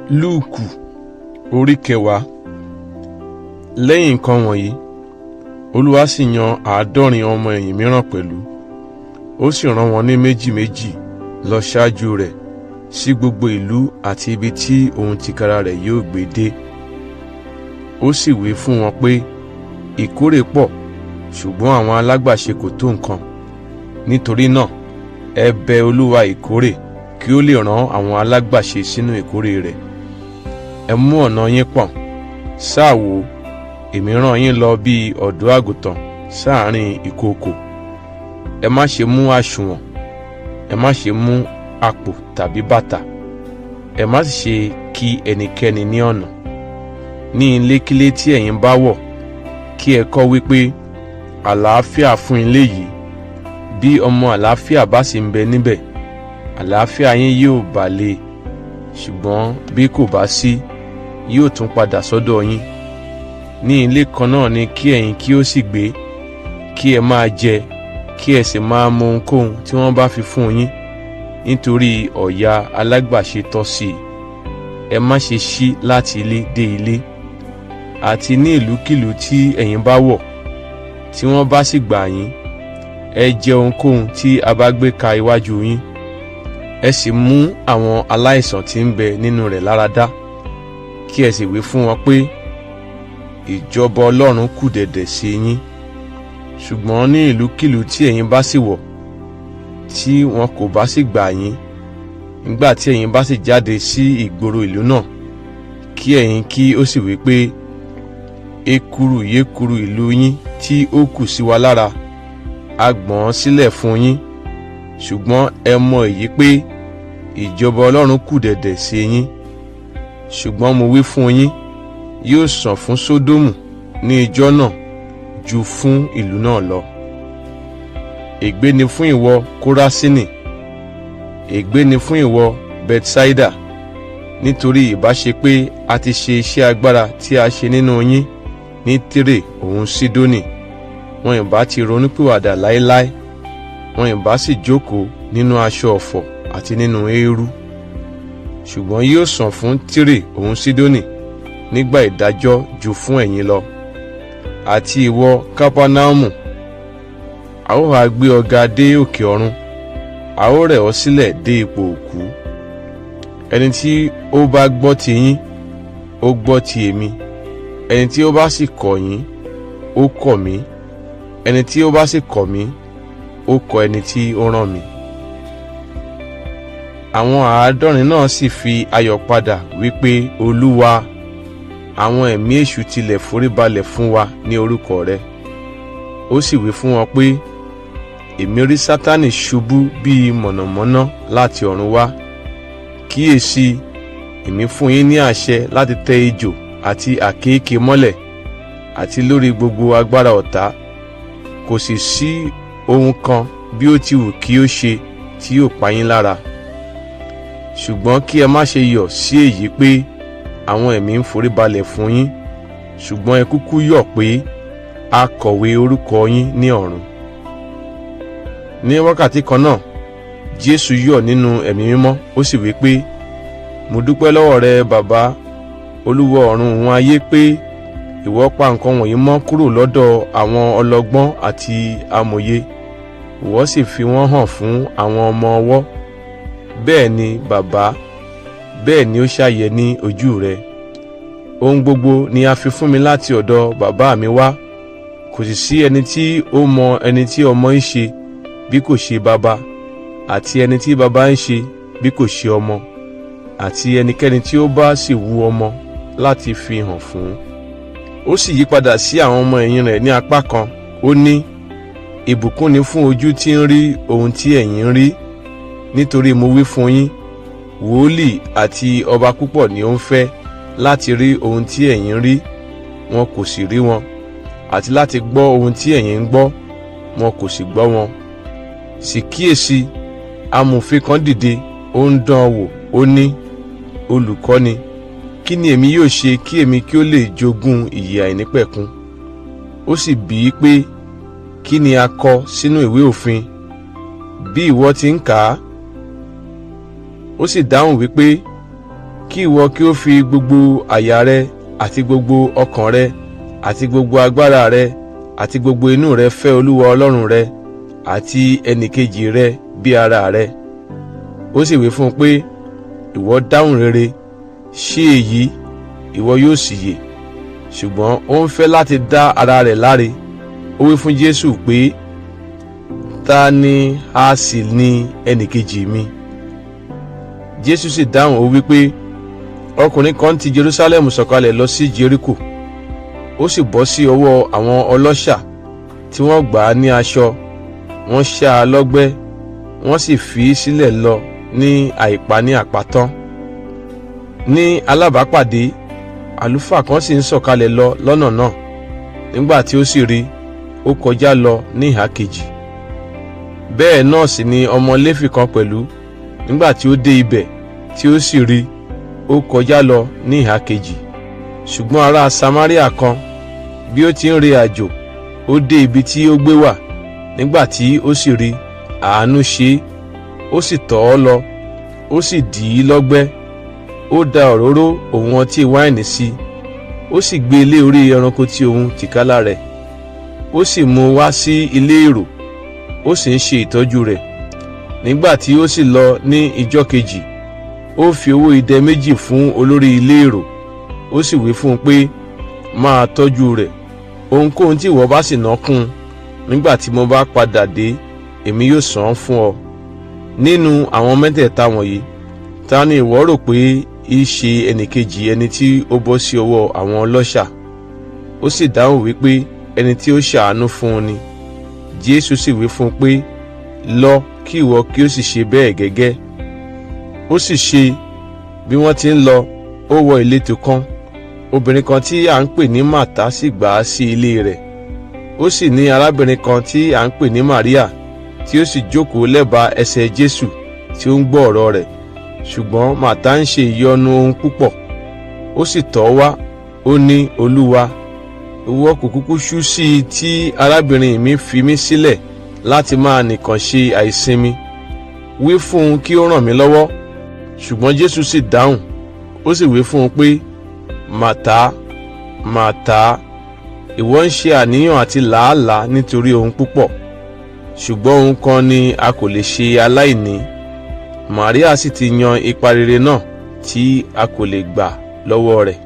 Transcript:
Lúùkù orí 10. Lẹ́yìn nǹkan wọ̀nyí, Olúwa sì yan 70 ọmọ ẹ̀yìn mìíràn pẹ̀lú. Ó sì rán wọn ní méjì méjì lọ ṣáájú rẹ̀ sí gbogbo ìlú àti ibi tí òun tìkára rẹ̀ yóò gbé dé. Ó sì wí fún wọn pé, ìkórè pọ̀, ṣùgbọ́n àwọn alágbàṣe kò tó nǹkan. Nítorí náà, ẹ bẹ̀ Olúwa ìkórè kí ó lè rán àwọn alágbàṣe sínú ìkórè rẹ̀. Ẹ mú ọ̀nà yín pọ̀n. Sáà wò, èmi rán yín lọ bí ọ̀dọ́ àgùntàn sáàárín ìkookò. Ẹ má ṣe mú àsùnwọ̀n, ẹ má ṣe mú àpò tàbí bàtà, ẹ má sì ṣe kí ẹnikẹ́ni ní ọ̀nà. Ní ilékílé tí ẹ̀yin bá wọ̀, kí ẹ kọ wípé, àlàáfíà fún ilé yìí. Bí ọmọ àlàáfíà bá sì ń bẹ níbẹ̀, àlàáfíà yín yóò bà lé. Ṣùgbọ́n bí kò bá sí, yóò tún padà sọ́dọ̀ yín. Ní ilé kan náà ni kí ẹ̀yin kí ó sì gbé, kí ẹ máa jẹ, kí ẹ sì máa mu ohunkóhun tí wọ́n bá fi fún yín, nítorí ọ̀yà alágbàṣe tọ́ sí i. Ẹ má ṣe ṣí láti ilé dé ilé. Àti ní ìlúkílùú tí ẹ̀yin bá wọ̀, tí wọ́n bá sì gbà yín, ẹ jẹ ohunkóhun tí a bá gbé ka iwájú yín. Ẹ sì mú àwọn aláìsàn tí ń bẹ nínú rẹ̀ lára dá, kí ẹ sì wí fún wọn pé, ìjọba Ọlọ́run kù dẹ̀dẹ̀ sí yín. Ṣùgbọ́n ní ìlúkílùú tí ẹ̀yin bá sì wọ̀, tí wọn kò bá sì gbà yín, nígbà tí ẹ̀yin bá sì jáde sí ìgboro ìlú náà, kí ẹ̀yin kí ó sì wí pé, ekuru yékuru ìlú yín tí ó kù sí wa lára, a gbọ̀n sílẹ̀ fún yín. Ṣùgbọ́n ẹ mọ̀ èyí pé ìjọba Ọlọ́run kù dẹ̀dẹ̀ sí yín. Ṣùgbọ́n mo wí fún yín, yóò sàn fún Sódómù ní ijọ́ náà ju fún ìlú náà lọ. Ègbé ni fún ìwọ Kórásínì, ègbé ni fún ìwọ Bethsaida, nítorí ìbá ṣe pé a ti ṣe iṣẹ́ agbára tí a ṣe nínú yín ní Tírè òun Sídónì, wọn ìbá ti ronúpìwàdà láéláé, wọn ìbá sì jókòó nínú aṣọ ọ̀fọ̀ àti nínú eérú. Ṣùgbọ́n yóò sàn fún Tírè òun Sídónì nígbà ìdájọ́ ju fún ẹ̀yin lọ. Àti ìwọ Kápánáùmù, a ó ha gbé ọ ga dé òkè ọ̀run, a ó rẹ̀ ọ́ sílẹ̀ dé ipò òkú. Ẹni tí ó bá gbọ́ ti yín, ó gbọ́ ti èmi. Ẹni tí ó bá sì kọ̀ yín, ó kọ̀ mí. Ẹni tí ó bá sì kọ̀ mí, ó kọ̀ ẹni tí ó rán mi. Àwọn 70 náà sì fi ayọ̀ padà wípé, Olúwa, àwọn ẹ̀mí èṣù tilẹ̀ foríbalẹ̀ fún wa ní orúkọ rẹ. Ó sì wí fún wọn pé, èmi rí Sátánì ṣubú bí mọ̀nàmọ́ná láti ọ̀run wá. Kíyèsí, èmi fún yín ní àṣẹ láti tẹ ejò àti àkééke mọ́lẹ̀, àti lórí gbogbo agbára ọ̀tá. Kò sì sí ohun kan bí ó ti wù kí ó ṣe tí yóò pa yín lára. Ṣùgbọ́n kí ẹ má ṣe yọ̀ sí èyí pé àwọn ẹ̀mí ń foríbalẹ̀ fún yín, ṣùgbọ́n ẹ kúkú yọ̀ pé a kọ̀wé orúkọ yín ní ọ̀run. Ní wákàtí kan náà, Jésù yọ̀ nínú ẹ̀mí mímọ́, ó sì wí pé, mo dúpẹ́ lọ́wọ́ rẹ Bàbá, Olúwa ọ̀run òun ayé, pé ìwọ pa nǹkan wọ̀nyí mọ́ kúrò lọ́dọ̀ àwọn ọlọ́gbọ́n àti amòye, ìwọ sì fi wọ́n hàn fún àwọn ọmọ ọwọ́. Bẹ́ẹ̀ ni Bàbá, bẹ́ẹ̀ ni ó ṣàyẹ ní ojú rẹ. Ohun gbogbo ni a fi fún mi láti ọ̀dọ̀ Bàbá mi wá. Kò sì sí ẹni tí ó mọ ẹni tí ọmọ ń ṣe bí kò ṣe Bàbá, àti ẹni tí Bàbá ń ṣe bí kò ṣe ọmọ, àti ẹnikẹ́ni tí ó bá sì wu ọmọ láti fi hàn fún. Ó sì yí padà sí àwọn ọmọ ẹ̀yìn rẹ̀ ní apá kan, ó ní, ìbùkún ni fún ojú tí ń rí ohun tí ẹ̀yin ń rí. Nítorí mo wí fún yín, wòlíì àti ọba púpọ̀ ni ó ń fẹ́ láti rí ohun tí ẹ̀yin ń rí, wọn kò sì rí wọn, àti láti gbọ́ ohun tí ẹ̀yin ń gbọ́, wọn kò sì gbọ́ wọn. Sì kíyèsí, amòfin kan dìde, ó ń dán an wò, ó ní, Olùkọ́ni, kí ni èmi yóò ṣe kí èmi kí ó lè jogún ìyè àìnípẹ̀kun? Ó sì bi í pé, kí ni a kọ sínú ìwé òfin? Bí ìwọ ti ń kà á? Ó sì dáhùn wípé, kí ìwọ kí ó fi gbogbo àyà rẹ àti gbogbo ọkàn rẹ àti gbogbo agbára rẹ àti gbogbo inú rẹ fẹ́ Olúwa Ọlọ́run rẹ àti ẹnìkejì rẹ bí ara rẹ. Ó sì wí fún un pé, ìwọ dáhùn rere, ṣe èyí, ìwọ yóò sì yè. Ṣùgbọ́n ó ń fẹ́ láti dá ara rẹ̀ láre. Ó wí fún Jésù pé, ta ni a sì ní ẹnìkejì mi? Jésù sì dáhùn, ó wí pé, ọkùnrin kan ti Jerusalem sọ̀kalẹ̀ lọ sí Jericho. Ó sì bọ́ sí ọwọ́ àwọn ọlọ́ṣà tí wọ́n gbà á ní aṣọ, wọ́n ṣá a lọ́gbẹ́, wọ́n sì fi í sílẹ̀ lọ ní àìpa ní àpatán. Ní alábàápàdé, àlùfáà kan sì ń sọ̀kalẹ̀ lọ lọ́nà náà. Nígbà tí ó sì rí, ó kọjá lọ ní ìhà kejì. Bẹ́ẹ̀ náà sì ni ọmọ Léfì kan pẹ̀lú. Nígbà tí ó dé ibẹ̀ tí ó sì rí, ó kọjá lọ ní ìhà kejì. Ṣùgbọ́n ará Samaria kan, bí ó ti ń rìn àjò, ó dé ibi tí ó gbé wà. Nígbà tí ó sì rí, àánú ṣe é, ó sì tọ̀ ọ́ lọ, ó sì dì í lọ́gbẹ́, ó da òróró òun ọtí wáìnì sí i, ó sì gbé e lé orí ẹranko tí òun tìkálà rẹ̀, ó sì mú un wá sí ilé èrò, ó sì ń ṣe ìtọ́jú rẹ̀. Nígbà tí ó sì lọ ní ijọ́ kejì, ó fi owó idẹ méjì fún olórí ilé èrò, ó sì wí fún un pé, máa tọ́jú rẹ̀, ohunkóhun tí ìwọ bá sì ná kún un, nígbà tí mo bá padà dé, èmi yóò san án fún ọ. Nínú àwọn mẹ́tẹ̀ẹ̀ta wọ̀nyí, ta ni ìwọ rò pé í ṣe ẹnìkejì ẹni tí ó bọ́ sí ọwọ́ àwọn ọlọ́ṣà? Ó sì dáhùn wípé ẹni tí ó ṣàánú fún un ni. Jésù sì wí fún un pé, lọ kí ìwọ kí ó sì ṣe bẹ́ẹ̀ gẹ́gẹ́. Ó sì ṣe, bí wọ́n ti ń lọ, ó wọ ìletò kan. Obìnrin kan tí à ń pè ní Màtá sì gbà á sí ilé rẹ̀. Ó sì ní arábìnrin kan tí à ń pè ní Màríà, tí ó sì jókòó lẹ́bàá ẹsẹ̀ Jésù tí ó ń gbọ́ ọ̀rọ̀ rẹ̀. Ṣùgbọ́n Màtá ń ṣe ìyọnu ohun púpọ̀. Ó sì tọ̀ ọ́ wá, ó ní, Olúwa, ìwọ kò kúkú ṣú sí i tí arábìnrin mi fi mí sílẹ̀ láti máa nìkan ṣe àìsinmi. Wí fún un kí ó ràn mí lọ́wọ́. Ṣùgbọ́n Jésù sì dáhùn, ó sì wí fún un pé, Màtá, Màtá, ìwọ ń ṣe àníyàn àti làálàá nítorí ohun púpọ̀, ṣùgbọ́n ohun kan ni a kò lè ṣe aláìní. Màríà sì ti yan ipa rere náà tí a kò lè gbà lọ́wọ́ rẹ̀.